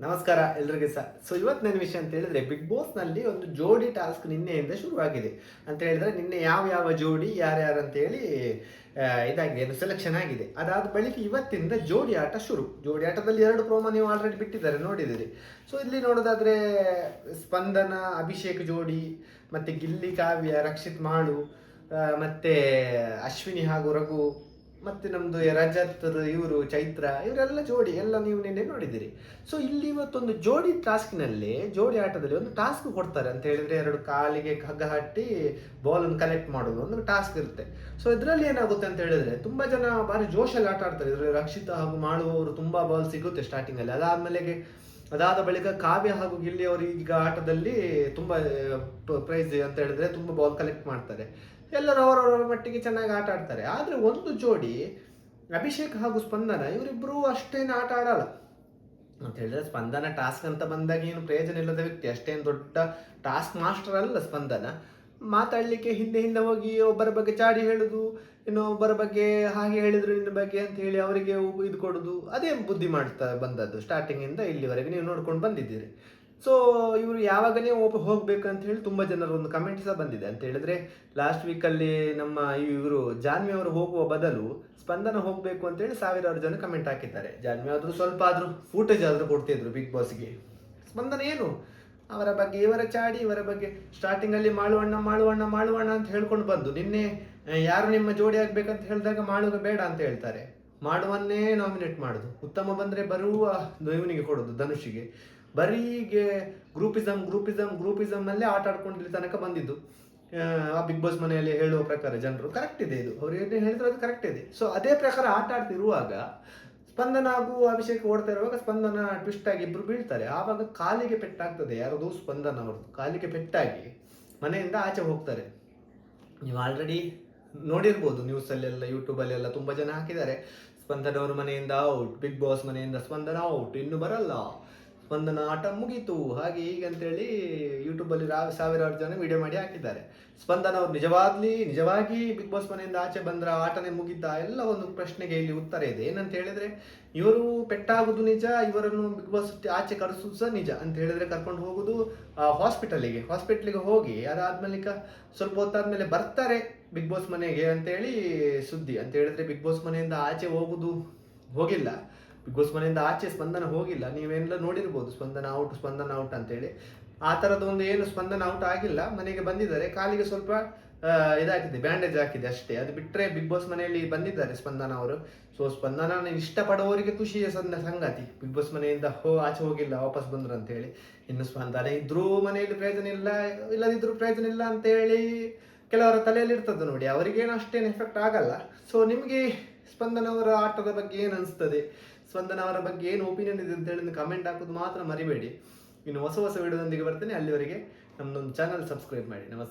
ನಮಸ್ಕಾರ ಎಲ್ರಿಗೂ ಸಹ. ಇವತ್ತಿನ ವಿಷಯ ಅಂತ ಹೇಳಿದ್ರೆ, ಬಿಗ್ ಬಾಸ್ನಲ್ಲಿ ಒಂದು ಜೋಡಿ ಟಾಸ್ಕ್ ನಿನ್ನೆಯಿಂದ ಶುರುವಾಗಿದೆ. ಅಂತ ಹೇಳಿದ್ರೆ ನಿನ್ನೆ ಯಾವ ಯಾವ ಜೋಡಿ ಯಾರ್ಯಾರು ಅಂತೇಳಿ ಇದಾಗಿದೆ, ಏನು ಸೆಲೆಕ್ಷನ್ ಆಗಿದೆ. ಅದಾದ ಬಳಿಕ ಇವತ್ತಿಂದ ಜೋಡಿ ಆಟ ಶುರು. ಜೋಡಿ ಆಟದಲ್ಲಿ 2 ಪ್ರೋಮೋ ನೀವು ಆಲ್ರೆಡಿ ಬಿಟ್ಟಿದ್ದಾರೆ, ನೋಡಿದಿರಿ. ಇಲ್ಲಿ ನೋಡೋದಾದ್ರೆ ಸ್ಪಂದನ ಅಭಿಷೇಕ್ ಜೋಡಿ, ಮತ್ತೆ ಗಿಲ್ಲಿ ಕಾವ್ಯ, ರಕ್ಷಿತ್ ಮಾಳು, ಮತ್ತೆ ಅಶ್ವಿನಿ ಹಾಗೂ ರಘು, ಮತ್ತೆ ನಮ್ದು ರಜತ್, ಇವರು ಚೈತ್ರ, ಇವರೆಲ್ಲ ಜೋಡಿ ಎಲ್ಲ ನೀವು ನಿನ್ನೆ ನೋಡಿದ್ದೀರಿ. ಇಲ್ಲಿ ಇವತ್ತೊಂದು ಜೋಡಿ ಟಾಸ್ಕ್ನಲ್ಲಿ, ಜೋಡಿ ಆಟದಲ್ಲಿ ಒಂದು ಟಾಸ್ಕ್ ಕೊಡ್ತಾರೆ. ಅಂತ ಹೇಳಿದ್ರೆ 2 ಕಾಲಿಗೆ ಹಗ್ಗ ಹಟ್ಟಿ ಬಾಲ್ ಅನ್ನು ಕಲೆಕ್ಟ್ ಮಾಡೋದು ಒಂದು ಟಾಸ್ಕ್ ಇರುತ್ತೆ. ಇದರಲ್ಲಿ ಏನಾಗುತ್ತೆ ಅಂತ ಹೇಳಿದ್ರೆ, ತುಂಬಾ ಜನ ಬಾರಿ ಜೋಶಲ್ಲಿ ಆಟ ಆಡ್ತಾರೆ. ಇದರಲ್ಲಿ ರಕ್ಷಿತ ಹಾಗೂ ಮಾಡುವವರು ತುಂಬಾ ಬಾಲ್ ಸಿಗುತ್ತೆ ಸ್ಟಾರ್ಟಿಂಗ್ ಅಲ್ಲಿ. ಅದಾದ ಬಳಿಕ ಕಾವ್ಯ ಹಾಗೂ ಗಿಲ್ಲಿ ಅವರು ಈಗ ಆಟದಲ್ಲಿ ತುಂಬಾ ಪ್ರೈಸ್ ಅಂತ ಹೇಳಿದ್ರೆ ತುಂಬಾ ಬಾಲ್ ಕಲೆಕ್ಟ್ ಮಾಡ್ತಾರೆ. ಎಲ್ಲರೂ ಅವರವರ ಮಟ್ಟಿಗೆ ಚೆನ್ನಾಗಿ ಆಟ ಆಡ್ತಾರೆ. ಆದ್ರೆ ಒಂದು ಜೋಡಿ ಅಭಿಷೇಕ್ ಹಾಗೂ ಸ್ಪಂದನ, ಇವರಿಬ್ರು ಅಷ್ಟೇನು ಆಟ ಆಡಲ್ಲ. ಅಂತ ಹೇಳಿದ್ರೆ ಸ್ಪಂದನ ಟಾಸ್ಕ್ ಅಂತ ಬಂದಾಗ ಏನು ಪ್ರಯೋಜನ ಇಲ್ಲದ ವ್ಯಕ್ತಿ, ಅಷ್ಟೇನು ದೊಡ್ಡ ಟಾಸ್ಕ್ ಮಾಸ್ಟರ್ ಅಲ್ಲ ಸ್ಪಂದನ. ಮಾತಾಡ್ಲಿಕ್ಕೆ ಹಿಂದೆ ಹಿಂದೆ ಹೋಗಿ ಒಬ್ಬರ ಬಗ್ಗೆ ಚಾಡಿ ಹೇಳುದು, ಒಬ್ಬರ ಬಗ್ಗೆ ಹಾಗೆ ಹೇಳಿದ್ರು ನಿನ್ನ ಬಗ್ಗೆ ಅಂತ ಹೇಳಿ ಅವರಿಗೆ ಇದು ಕೊಡುದು, ಅದೇ ಬುದ್ಧಿ ಮಾಡ್ತಾ ಬಂದದ್ದು ಸ್ಟಾರ್ಟಿಂಗ್ ಇಂದ ಇಲ್ಲಿವರೆಗೆ ನೀವು ನೋಡ್ಕೊಂಡು ಬಂದಿದ್ದೀರಿ. ಇವರು ಯಾವಾಗಲೇ ಹೋಗ್ಬೇಕು ಅಂತ ಹೇಳಿ ತುಂಬಾ ಜನರ ಒಂದು ಕಮೆಂಟ್ ಸಹ ಬಂದಿದೆ. ಅಂತ ಹೇಳಿದ್ರೆ ಲಾಸ್ಟ್ ವೀಕಲ್ಲಿ ನಮ್ಮ ಇವರು ಜಾನ್ವಿ ಅವರು ಹೋಗುವ ಬದಲು ಸ್ಪಂದನ ಹೋಗ್ಬೇಕು ಅಂತ ಹೇಳಿ ಸಾವಿರಾರು ಜನ ಕಮೆಂಟ್ ಹಾಕಿದ್ದಾರೆ. ಜಾನ್ವಿ ಆದ್ರೂ ಸ್ವಲ್ಪ ಆದ್ರೂ ಫೂಟೇಜ್ ಆದ್ರೂ ಕೊಡ್ತಿದ್ರು ಬಿಗ್ ಬಾಸ್ಗೆ. ಸ್ಪಂದನ ಏನು ಅವರ ಬಗ್ಗೆ ಇವರ ಚಾಡಿ, ಇವರ ಬಗ್ಗೆ ಸ್ಟಾರ್ಟಿಂಗ್ ಅಲ್ಲಿ ಮಾಳುವಣ್ಣ ಮಾಳುವಣ್ಣ ಮಾಳುವಣ್ಣ ಅಂತ ಹೇಳ್ಕೊಂಡು ಬಂದು, ನಿನ್ನೆ ಯಾರು ನಿಮ್ಮ ಜೋಡಿ ಆಗ್ಬೇಕಂತ ಹೇಳಿದಾಗ ಮಾಳುಗ ಬೇಡ ಅಂತ ಹೇಳ್ತಾರೆ. ಮಾಡುವನ್ನೇ ನಾಮಿನೇಟ್ ಮಾಡುದು, ಉತ್ತಮ ಬಂದ್ರೆ ಬರುವ ಇವನಿಗೆ ಕೊಡೋದು, ಧನುಷಿಗೆ. ಬರೀಗೆ ಗ್ರೂಪಿಸಮ್ ಗ್ರೂಪಿಸಮ್ ಗ್ರೂಪಿಸಮ್ ಅಲ್ಲೇ ಆಟ ಆಡ್ಕೊಂಡು ಇಲ್ಲಿ ತನಕ ಬಂದಿದ್ದು. ಆ ಬಿಗ್ ಬಾಸ್ ಮನೆಯಲ್ಲಿ ಹೇಳುವ ಪ್ರಕಾರ ಜನರು ಕರೆಕ್ಟ್ ಇದೆ, ಇದು ಅವ್ರು ಏನೇ ಹೇಳಿದ್ರು ಅದು ಕರೆಕ್ಟ್ ಇದೆ. ಅದೇ ಪ್ರಕಾರ ಆಟ ಆಡ್ತಿರುವಾಗ ಸ್ಪಂದನ ಹಾಗೂ ಅಭಿಷೇಕ್ ಓಡ್ತಾ ಇರುವಾಗ ಸ್ಪಂದನ ಟ್ವಿಸ್ಟ್ ಆಗಿ ಇಬ್ರು ಬೀಳ್ತಾರೆ. ಆವಾಗ ಕಾಲಿಗೆ ಪೆಟ್ಟಾಗ್ತದೆ, ಯಾರದು ಸ್ಪಂದನ ಅವ್ರದ್ದು ಕಾಲಿಗೆ ಪೆಟ್ಟಾಗಿ ಮನೆಯಿಂದ ಆಚೆ ಹೋಗ್ತಾರೆ. ನೀವು ಆಲ್ರೆಡಿ ನೋಡಿರ್ಬೋದು, ನ್ಯೂಸಲ್ಲೆಲ್ಲ ಯೂಟ್ಯೂಬಲ್ಲೆಲ್ಲ ತುಂಬ ಜನ ಹಾಕಿದ್ದಾರೆ. ಸ್ಪಂದನ ಅವ್ರ ಮನೆಯಿಂದ ಔಟ್, ಬಿಗ್ ಬಾಸ್ ಮನೆಯಿಂದ ಸ್ಪಂದನ ಔಟ್, ಇನ್ನು ಬರಲ್ಲ, ಸ್ಪಂದನ ಆಟ ಮುಗೀತು, ಹಾಗೆ ಹೀಗೆ ಅಂತೇಳಿ ಯೂಟ್ಯೂಬಲ್ಲಿ ಸಾವಿರಾರು ಜನ ವಿಡಿಯೋ ಮಾಡಿ ಹಾಕಿದ್ದಾರೆ. ಸ್ಪಂದನ ಅವ್ರು ನಿಜವಾಗಿ ಬಿಗ್ ಬಾಸ್ ಮನೆಯಿಂದ ಆಚೆ ಬಂದ್ರ ಆಟನೇ ಮುಗಿತಾ ಎಲ್ಲ ಒಂದು ಪ್ರಶ್ನೆಗೆ ಇಲ್ಲಿ ಉತ್ತರ ಇದೆ. ಏನಂತ ಹೇಳಿದ್ರೆ, ಇವರು ಪೆಟ್ಟಾಗುದು ನಿಜ, ಇವರನ್ನು ಬಿಗ್ ಬಾಸ್ ಆಚೆ ಕರೆಸುದು ಸಹ ನಿಜ. ಅಂತ ಹೇಳಿದ್ರೆ ಕರ್ಕೊಂಡು ಹೋಗುದು ಹಾಸ್ಪಿಟಲ್ಗೆ ಹೋಗಿ ಅದಾದ್ಮೇಲೆ ಸ್ವಲ್ಪ ಹೊತ್ತಾದ್ಮೇಲೆ ಬರ್ತಾರೆ ಬಿಗ್ ಬಾಸ್ ಮನೆಗೆ ಅಂತೇಳಿ ಸುದ್ದಿ. ಅಂತ ಹೇಳಿದ್ರೆ ಬಿಗ್ ಬಾಸ್ ಮನೆಯಿಂದ ಆಚೆ ಹೋಗಿಲ್ಲ, ಬಿಗ್ ಬಾಸ್ ಮನೆಯಿಂದ ಆಚೆ ಸ್ಪಂದನ ಹೋಗಿಲ್ಲ. ನೀವೆಲ್ಲ ನೋಡಿರ್ಬೋದು ಸ್ಪಂದನ ಔಟ್ ಅಂತೇಳಿ. ಆ ಥರದೊಂದು ಏನು ಸ್ಪಂದನ ಔಟ್ ಆಗಿಲ್ಲ, ಮನೆಗೆ ಬಂದಿದ್ದಾರೆ. ಕಾಲಿಗೆ ಸ್ವಲ್ಪ ಇದಾಗಿದೆ, ಬ್ಯಾಂಡೇಜ್ ಹಾಕಿದೆ ಅಷ್ಟೇ. ಅದು ಬಿಟ್ಟರೆ ಬಿಗ್ ಬಾಸ್ ಮನೆಯಲ್ಲಿ ಬಂದಿದ್ದಾರೆ ಸ್ಪಂದನ ಅವರು. ಸ್ಪಂದನ ಇಷ್ಟಪಡುವವರಿಗೆ ಖುಷಿಯ ಸಂಗತಿ, ಬಿಗ್ ಬಾಸ್ ಮನೆಯಿಂದ ಆಚೆ ಹೋಗಿಲ್ಲ, ವಾಪಸ್ ಬಂದ್ರು ಅಂತೇಳಿ. ಇನ್ನು ಸ್ಪಂದನ ಇದ್ರೂ ಮನೆಯಲ್ಲಿ ಪ್ರಯೋಜನ ಇಲ್ಲ, ಇಲ್ಲದಿದ್ರೂ ಪ್ರಯೋಜನ ಇಲ್ಲ ಅಂತೇಳಿ ಕೆಲವರ ತಲೆಯಲ್ಲಿ ಇರ್ತದೆ ನೋಡಿ, ಅವರಿಗೇನು ಅಷ್ಟೇನು ಎಫೆಕ್ಟ್ ಆಗಲ್ಲ. ನಿಮಗೆ ಸ್ಪಂದನ ಅವರ ಆಟದ ಬಗ್ಗೆ ಏನು ಅನಿಸ್ತದೆ, ಸ್ಪಂದನ ಅವರ ಬಗ್ಗೆ ಏನು ಒಪಿನಿಯನ್ ಇದೆ ಅಂತ ಹೇಳಿ ಕಮೆಂಟ್ ಹಾಕೋದು ಮಾತ್ರ ಮರಿಬೇಡಿ. ಇನ್ನು ಹೊಸ ವಿಡಿಯೋದೊಂದಿಗೆ ಬರ್ತೇನೆ. ಅಲ್ಲಿವರೆಗೆ ನಮ್ಮದೊಂದು ಚಾನಲ್ ಸಬ್ಸ್ಕ್ರೈಬ್ ಮಾಡಿ. ನಮಸ್ಕಾರ.